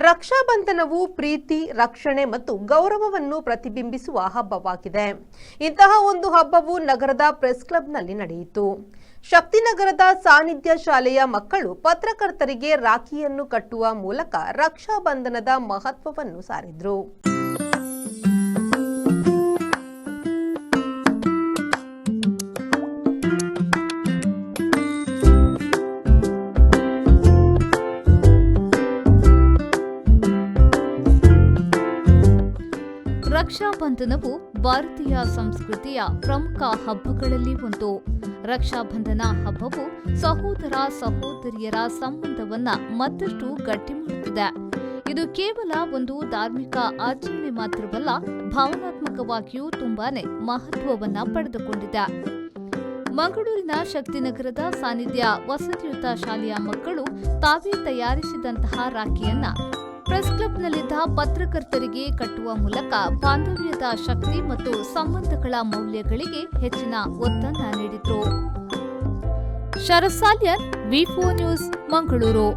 ರಕ್ಷಾಬಂಧನವು ಪ್ರೀತಿ, ರಕ್ಷಣೆ ಮತ್ತು ಗೌರವವನ್ನು ಪ್ರತಿಬಿಂಬಿಸುವ ಹಬ್ಬವಾಗಿದೆ. ಇಂತಹ ಒಂದು ಹಬ್ಬವು ನಗರದ ಪ್ರೆಸ್ ಕ್ಲಬ್ನಲ್ಲಿ ನಡೆಯಿತು. ಶಕ್ತಿನಗರದ ಸಾನ್ನಿಧ್ಯ ಶಾಲೆಯ ಮಕ್ಕಳು ಪತ್ರಕರ್ತರಿಗೆ ರಾಖಿಯನ್ನು ಕಟ್ಟುವ ಮೂಲಕ ರಕ್ಷಾಬಂಧನದ ಮಹತ್ವವನ್ನು ಸಾರಿದರು. ರಕ್ಷಾಬಂಧನವು ಭಾರತೀಯ ಸಂಸ್ಕೃತಿಯ ಪ್ರಮುಖ ಹಬ್ಬಗಳಲ್ಲಿ ಒಂದು. ರಕ್ಷಾಬಂಧನ ಹಬ್ಬವು ಸಹೋದರ ಸಹೋದರಿಯರ ಸಂಬಂಧವನ್ನ ಮತ್ತಷ್ಟು ಗಟ್ಟಿ ಮಾಡುತ್ತಿದೆ. ಇದು ಕೇವಲ ಒಂದು ಧಾರ್ಮಿಕ ಆಚರಣೆ ಮಾತ್ರವಲ್ಲ, ಭಾವನಾತ್ಮಕವಾಗಿಯೂ ತುಂಬಾನೇ ಮಹತ್ವವನ್ನ ಪಡೆದುಕೊಂಡಿದೆ. ಮಂಗಳೂರಿನ ಶಕ್ತಿನಗರದ ಸಾನ್ನಿಧ್ಯ ವಸತಿಯುತ ಶಾಲೆಯ ಮಕ್ಕಳು ತಾವೇ ತಯಾರಿಸಿದಂತಹ ರಾಖಿಯನ್ನ ಪ್ರೆಸ್ ಕ್ಲಬ್ನಲ್ಲಿದ್ದ ಪತ್ರಕರ್ತರಿಗೆ ಕಟ್ಟುವ ಮೂಲಕ ಬಾಂಧವ್ಯದ ಶಕ್ತಿ ಮತ್ತು ಸಂಬಂಧಗಳ ಮೌಲ್ಯಗಳಿಗೆ ಹೆಚ್ಚಿನ ಒತ್ತನ್ನ ನೀಡಿದರು. ಶರತ್ ಸಾಲ್ಯರ್, ವಿ4 ನ್ಯೂಸ್, ಮಂಗಳೂರು.